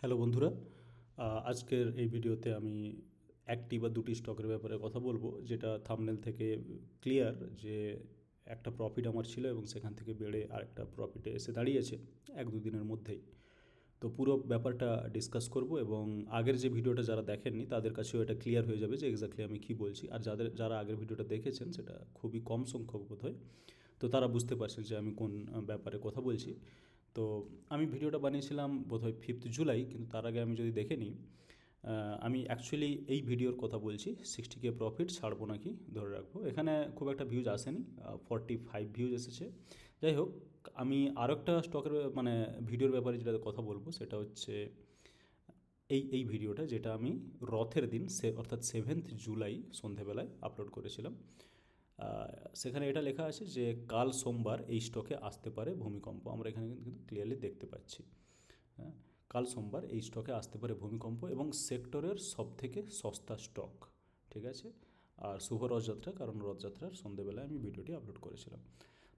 Hello বন্ধুরা, আজকের এই ভিডিওতে আমি একটি বা দুটি স্টকের ব্যাপারে কথা বলবো, যেটা থাম্বনেল থেকে ক্লিয়ার যে একটা প্রফিট আমার ছিল এবং সেখান থেকে বেড়ে আরেকটা প্রফিটে এসে দাঁড়িয়েছে এক দু দিনের মধ্যেই। তো পুরো ব্যাপারটা ডিসকাস করব এবং আগের যে ভিডিওটা যারা দেখেননি তাদের কাছেও এটা ক্লিয়ার হয়ে যাবে যে এক্স্যাক্টলি আমি কী বলছি। আর যারা আগের ভিডিওটা দেখেছেন, সেটা খুবই কম সংখ্যক বোধ হয়, তো তারা বুঝতে পারছেন যে আমি কোন ব্যাপারে কথা বলছি। তো আমি ভিডিওটা বানিয়েছিলাম বোধহয় 5th জুলাই, কিন্তু তার আগে আমি যদি দেখে নিই, আমি অ্যাকচুয়ালি এই ভিডিওর কথা বলছি 60K প্রফিট ছাড়বো নাকি ধরে রাখবো। এখানে খুব একটা ভিউজ আসেনি, 45 ভিউজ এসেছে। যাই হোক, আমি আরও একটা স্টকের মানে ভিডিওর ব্যাপারে যেটা কথা বলবো সেটা হচ্ছে এই ভিডিওটা, যেটা আমি রথের দিন অর্থাৎ 7th জুলাই সন্ধেবেলায় আপলোড করেছিলাম। সেখানে এটা লেখা আছে যে কাল সোমবার এই স্টকে আসতে পারে ভূমিকম্প। আমরা এখানে কিন্তু ক্লিয়ারলি দেখতে পাচ্ছি। হ্যাঁ, কাল সোমবার এই স্টকে আসতে পারে ভূমিকম্প এবং সেক্টরের সবথেকে সস্তা স্টক। ঠিক আছে। আর শুভ রথযাত্রা, কারণ রথযাত্রার সন্ধেবেলায় আমি ভিডিওটি আপলোড করেছিলাম।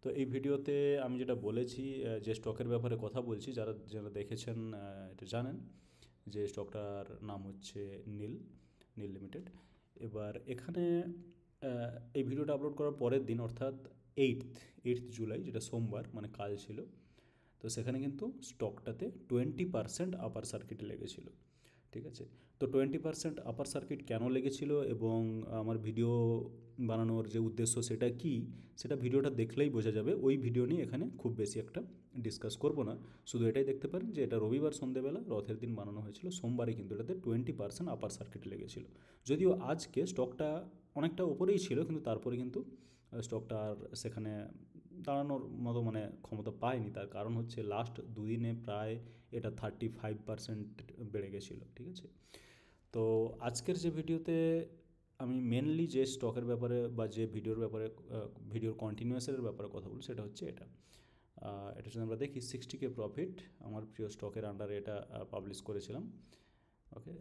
তো এই ভিডিওতে আমি যেটা বলেছি, যে স্টকের ব্যাপারে কথা বলছি, যারা যারা দেখেছেন এটা জানেন যে স্টকটার নাম হচ্ছে নীল নীল লিমিটেড। এবার এখানে এই ভিডিওটা আপলোড করার পরের দিন অর্থাৎ এইটথ জুলাই, যেটা সোমবার মানে কাল ছিল, তো সেখানে কিন্তু স্টকটাতে 20% আপার সার্কিটে লেগেছিল। ঠিক আছে। তো 20% আপার সার্কিট কেন লেগেছিল এবং আমার ভিডিও বানানোর যে উদ্দেশ্য সেটা কি, সেটা ভিডিওটা দেখলেই বোঝা যাবে। ওই ভিডিও নিয়ে এখানে খুব বেশি একটা ডিসকাস করব না, শুধু এটাই দেখতে পারেন যে এটা রবিবার সন্ধেবেলা রথের দিন বানানো হয়েছিল, সোমবারে কিন্তু এটাতে 20% আপার সার্কিটে লেগেছিল। যদিও আজকে স্টকটা অনেকটা ওপরেই ছিল, কিন্তু তারপরে কিন্তু স্টকটা আর সেখানে দাঁড়ানোর মতো মানে ক্ষমতা পায়নি। তার কারণ হচ্ছে লাস্ট দুদিনে প্রায় এটা 35% বেড়ে গেছিলো। ঠিক আছে। তো আজকের যে ভিডিওতে আমি মেনলি যে স্টকের ব্যাপারে বা যে ভিডিওর ব্যাপারে ভিডিওর কন্টিনিউয়াসের ব্যাপারে কথা বলি, সেটা হচ্ছে এটা। এটা যদি আমরা দেখি 60K প্রফিট আমার প্রিয় স্টকের আন্ডারে এটা পাবলিশ করেছিলাম। ওকে,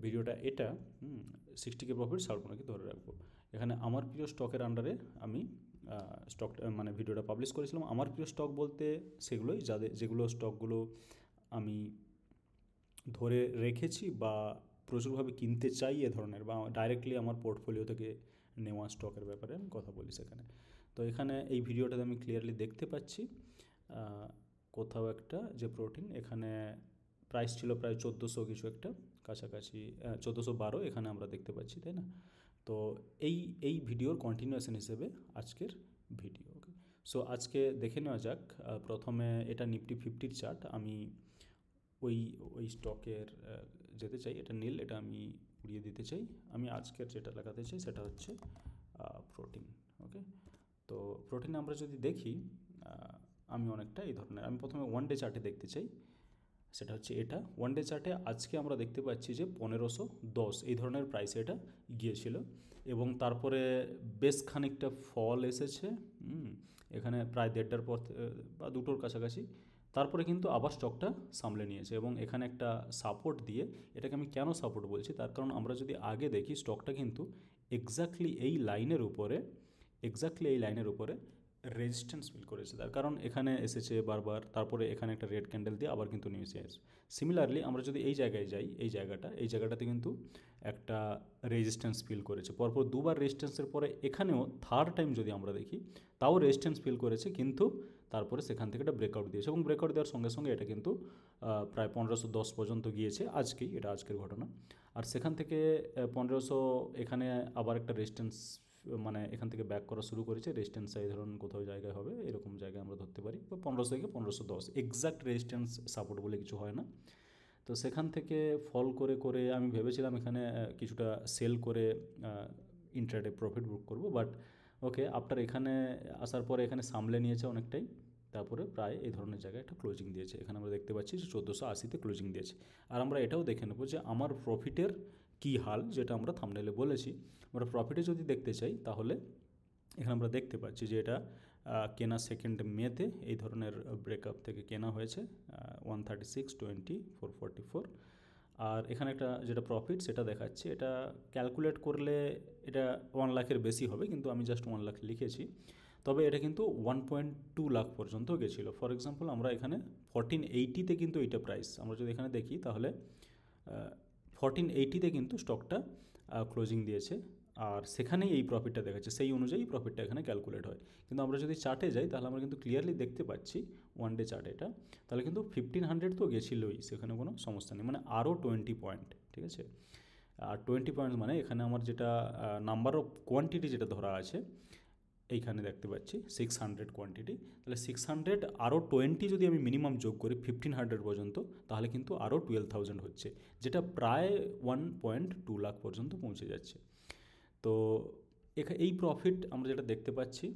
ভিডিওটা এটা 60K প্রফিট ছাড়বো নাকি ধরে রাখবো। এখানে আমার প্রিয় স্টকের আন্ডারে আমি স্টক মানে ভিডিওটা পাবলিশ করেছিলাম। আমার প্রিয় স্টক বলতে সেগুলোই, যেগুলো স্টকগুলো আমি ধরে রেখেছি বা প্রচুরভাবে কিনতে চাই এ ধরনের, বা ডাইরেক্টলি আমার পোর্টফোলিও থেকে নেওয়া স্টকের ব্যাপারে আমি কথা বলি সেখানে। তো এখানে এই ভিডিওটাতে আমি ক্লিয়ারলি দেখতে পাচ্ছি কোথাও একটা যে প্রোটিন, এখানে প্রাইস ছিল প্রায় 1400 কিছু একটা কাছাকাছি, 1412 এখানে আমরা দেখতে পাচ্ছি, তাই না? তো এই এই ভিডিওর কন্টিনিউয়েশন হিসেবে আজকের ভিডিও। ওকে, সো আজকে দেখে নেওয়া যাক। প্রথমে এটা নিফটি 50-র চার্ট। আমি ওই ওই স্টকের যেতে চাই। এটা নীল, এটা আমি উড়িয়ে দিতে চাই। আমি আজকের যেটা লাগাতে চাই সেটা হচ্ছে প্রোটিন। ওকে, তো প্রোটিনে আমরা যদি দেখি, আমি অনেকটা এই ধরনের, আমি প্রথমে ওয়ান ডে চার্টে দেখতে চাই। সেটা হচ্ছে এটা ওয়ান ডে চার্টে আজকে আমরা দেখতে পাচ্ছি যে 1510 এই ধরনের প্রাইসে এটা গিয়েছিল এবং তারপরে বেশ খানিকটা ফল এসেছে। এখানে প্রায় দেড়টার পর বা দুটোর কাছাকাছি। তারপরে কিন্তু আবার স্টকটা সামলে নিয়েছে এবং এখানে একটা সাপোর্ট দিয়ে, এটাকে আমি কেন সাপোর্ট বলছি তার কারণ আমরা যদি আগে দেখি স্টকটা কিন্তু এক্স্যাক্টলি এই লাইনের উপরে রেজিস্ট্যান্স ফিল করেছে। তার কারণ এখানে এসেছে বারবার, তারপরে এখানে একটা রেড ক্যান্ডেল দিয়ে আবার কিন্তু নিচে আসে। সিমিলারলি আমরা যদি এই জায়গায় যাই, এই জায়গাটাতে কিন্তু একটা রেজিস্ট্যান্স ফিল করেছে পরপর দুবার। রেজিস্ট্যান্সের পরে এখানেও থার্ড টাইম যদি আমরা দেখি, তাও রেজিস্ট্যান্স ফিল করেছে, কিন্তু তারপরে সেখান থেকে একটা ব্রেকআউট দিয়েছে এবং ব্রেকআউট দেওয়ার সঙ্গে সঙ্গে এটা কিন্তু প্রায় 1510 পর্যন্ত গিয়েছে আজকেই, এটা আজকের ঘটনা। আর সেখান থেকে 1500 এখানে আবার একটা রেজিস্ট্যান্স, মানে এখান থেকে ব্যাক করা শুরু করেছে। রেজিস্ট্যান্স এই ধরুন কোথাও জায়গায় হবে, এরকম জায়গায় আমরা ধরতে পারি, বা 1500 থেকে 1510 এক্স্যাক্ট রেজিস্ট্যান্স সাপোর্ট বলে কিছু হয় না। তো সেখান থেকে ফল করে করে আমি ভেবেছিলাম এখানে কিছুটা সেল করে ইন্ট্রাডে প্রফিট বুক করব, বাট ওকে, আফটার এখানে আসার পরে এখানে সামলে নিয়েছে অনেকটাই। তারপরে প্রায় এই ধরনের জায়গায় একটা ক্লোজিং দিয়েছে। এখানে আমরা দেখতে পাচ্ছি যে 1480-তে ক্লোজিং দিয়েছে। আর আমরা এটাও দেখে নেবো যে আমার প্রফিটের কী হাল, যেটা আমরা থাম্বনেলে বলেছি। আমরা প্রফিটে যদি দেখতে চাই তাহলে এখানে আমরা দেখতে পাচ্ছি যে এটা কেনা 2 মেতে এই ধরনের ব্রেকআপ থেকে কেনা হয়েছে 136.20 444। আর এখানে একটা যেটা প্রফিট সেটা দেখাচ্ছে, এটা ক্যালকুলেট করলে এটা 1 লাখের বেশি হবে, কিন্তু আমি জাস্ট 1 লাখ লিখেছি। তবে এটা কিন্তু 1.2 লাখ পর্যন্ত গেছিলো। ফর এক্সাম্পল আমরা এখানে 1480-তে কিন্তু এইটা প্রাইস, আমরা যদি এখানে দেখি তাহলে 1480-তে কিন্তু স্টকটা ক্লোজিং দিয়েছে, আর সেখানেই এই প্রফিটটা দেখাচ্ছে, সেই অনুযায়ী প্রফিটটা এখানে ক্যালকুলেট হয়। কিন্তু আমরা যদি চার্টে যাই তাহলে আমরা কিন্তু ক্লিয়ারলি দেখতে পাচ্ছি, ওয়ান ডে চার্টে এটা, তাহলে কিন্তু 1500 তো গেছিলোই, সেখানে কোনো সমস্যা নেই, মানে আরও 20 পয়েন্ট, ঠিক আছে। আর 20 পয়েন্ট মানে এখানে আমার যেটা নাম্বার অফ কোয়ান্টিটি যেটা ধরা আছে, এইখানে দেখতে পাচ্ছি 600 কোয়ান্টিটি, তাহলে 600 আরও 20 যদি আমি মিনিমাম যোগ করি 1500 পর্যন্ত, তাহলে কিন্তু আরও 12,000 হচ্ছে, যেটা প্রায় 1.2 লাখ পর্যন্ত পৌঁছে যাচ্ছে। তো এই প্রফিট আমরা যেটা দেখতে পাচ্ছি,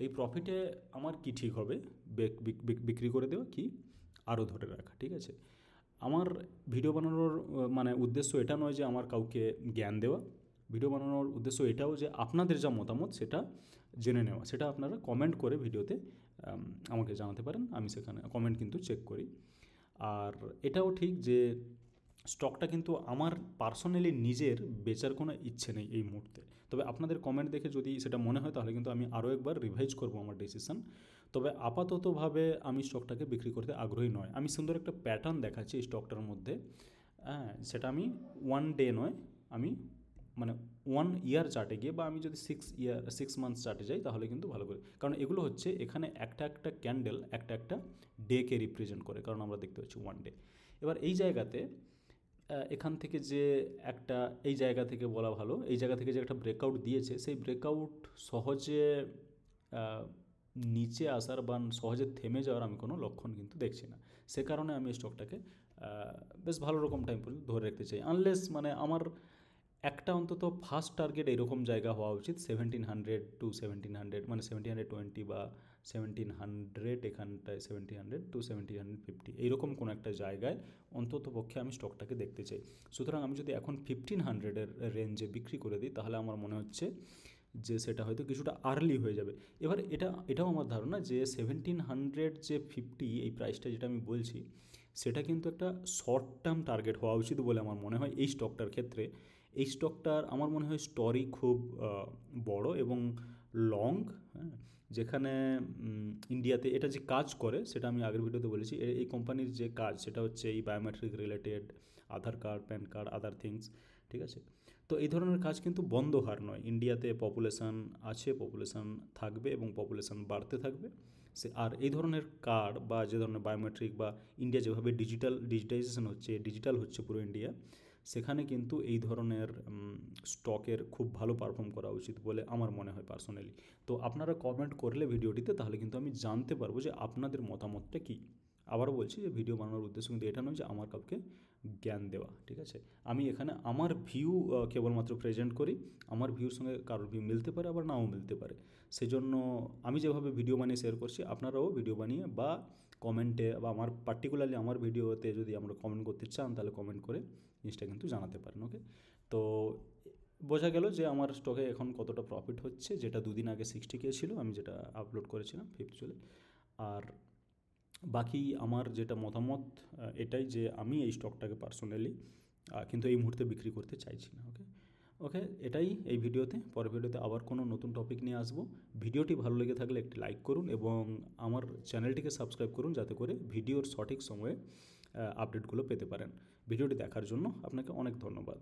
এই প্রফিটে আমার কি ঠিক হবে, বিক্রি করে দেওয়া কি আরও ধরে রাখা, ঠিক আছে। আমার ভিডিও বানানোর মানে উদ্দেশ্য এটা নয় যে আমার কাউকে জ্ঞান দেওয়া, ভিডিও বানানোর উদ্দেশ্য এটাও যে আপনাদের যা মতামত সেটা জেনে নেওয়া, সেটা আপনারা কমেন্ট করে ভিডিওতে আমাকে জানাতে পারেন, আমি সেখানে কমেন্ট কিন্তু চেক করি। আর এটাও ঠিক যে স্টকটা কিন্তু আমার পার্সোনালি নিজের বেচার কোনো ইচ্ছে নেই এই মুহূর্তে, তবে আপনাদের কমেন্ট দেখে যদি সেটা মনে হয় তাহলে কিন্তু আমি আরও একবার রিভাইজ করব আমার ডিসিশন। তবে আপাততভাবে আমি স্টকটাকে বিক্রি করতে আগ্রহী নয়। আমি সুন্দর একটা প্যাটার্ন দেখাচ্ছি এই স্টকটার মধ্যে, হ্যাঁ, সেটা আমি ওয়ান ডে নয়, আমি মানে 1 ইয়ার চার্টে গিয়ে, বা আমি যদি 6 মান্থস চার্টে যাই তাহলে কিন্তু ভালো করে, কারণ এগুলো হচ্ছে এখানে একটা একটা ক্যান্ডেল একটা ডেকে রিপ্রেজেন্ট করে, কারণ আমরা দেখতে পাচ্ছি ওয়ান ডে। এবার এই জায়গাতে এখান থেকে যে একটা, এই জায়গা থেকে বলা ভালো, এই জায়গা থেকে যে একটা ব্রেকআউট দিয়েছে, সেই ব্রেকআউট সহজে নিচে আসার বা সহজে থেমে যাওয়ার আমি কোনো লক্ষণ কিন্তু দেখছি না। সে কারণে আমি স্টকটাকে বেশ ভালো রকম টাইম পর্যন্ত ধরে রাখতে চাই, আনলেস মানে আমার একটা অন্তত ফার্স্ট টার্গেট এরকম জায়গা হওয়া উচিত 1700 টু 1700, মানে 1720 বা 1700, এখানটায় 1700 টু 1750, এইরকম কোনো একটা জায়গায় অন্তত পক্ষে আমি স্টকটাকে দেখতে চাই। সুতরাং আমি যদি এখন 1500-এর রেঞ্জে বিক্রি করে দিই তাহলে আমার মনে হচ্ছে যে সেটা হয়তো কিছুটা আর্লি হয়ে যাবে। এবার এটাও আমার ধারণা যে 1700 যে 50, এই প্রাইসটা যেটা আমি বলছি, সেটা কিন্তু একটা শর্ট টার্ম টার্গেট হওয়া উচিত বলে আমার মনে হয় এই স্টকটার ক্ষেত্রে। এই স্টকটার আমার মনে হয় স্টোরি খুব বড় এবং লং, হ্যাঁ, যেখানে ইন্ডিয়াতে এটা যে কাজ করে সেটা আমি আগের ভিডিওতে বলেছি, এই কোম্পানির যে কাজ সেটা হচ্ছে এই biometric related, Aadhaar card, PAN card, other things, ঠিক আছে। তো এই ধরনের কাজ কিন্তু বন্ধ হওয়ার নয়, ইন্ডিয়াতে পপুলেশান আছে, পপুলেশান থাকবে এবং পপুলেশান বাড়তে থাকবে। আর এই ধরনের কার্ড বা যে ধরনের বায়োমেট্রিক, বা ইন্ডিয়া যেভাবে ডিজিটাইজেশন হচ্ছে, ডিজিটাল হচ্ছে পুরো ইন্ডিয়া, সেখানে কিন্তু এই ধরনের স্টকের খুব ভালো পারফর্ম করা উচিত বলে আমার মনে হয় পার্সোনালি। তো আপনারা কমেন্ট করলে ভিডিওটিতে, তাহলে কিন্তু আমি জানতে পারবো যে আপনাদের মতামতটা কী। আবারও বলছি যে ভিডিও বানানোর উদ্দেশ্য কিন্তু এটা নয় যে আমার কাউকে জ্ঞান দেওয়া, ঠিক আছে। আমি এখানে আমার ভিউ কেবলমাত্র প্রেজেন্ট করি, আমার ভিউর সঙ্গে কারোর ভিউ মিলতে পারে আবার নাও মিলতে পারে, সেজন্য আমি যেভাবে ভিডিও বানিয়ে শেয়ার করছি আপনারাও ভিডিও বানিয়ে বা কমেন্টে, বা আমার পার্টিকুলারলি আমার ভিডিওতে যদি আমরা কমেন্ট করতে চান তাহলে কমেন্ট করে জিনিসটা কিন্তু জানাতে পারেন, ওকে। তো বোঝা গেল যে আমার স্টকে এখন কতটা প্রফিট হচ্ছে, যেটা দুদিন আগে 60K ছিল, আমি যেটা আপলোড করেছিলাম 5th জুলাই। আর বাকি আমার যেটা মতামত এটাই যে আমি এই স্টকটাকে পার্সোনালি কিন্তু এই মুহূর্তে বিক্রি করতে চাইছি না, ওকে। এটাই এই ভিডিওতে, পরের ভিডিওতে আবার কোনো নতুন টপিক নিয়ে আসবো। ভিডিওটি ভালো লেগে থাকলে একটি লাইক করুন এবং আমার চ্যানেলটিকে সাবস্ক্রাইব করুন, যাতে করে ভিডিওর সঠিক সময়ে আপডেটগুলো পেতে পারেন। ভিডিওটি দেখার জন্য আপনাকে অনেক ধন্যবাদ।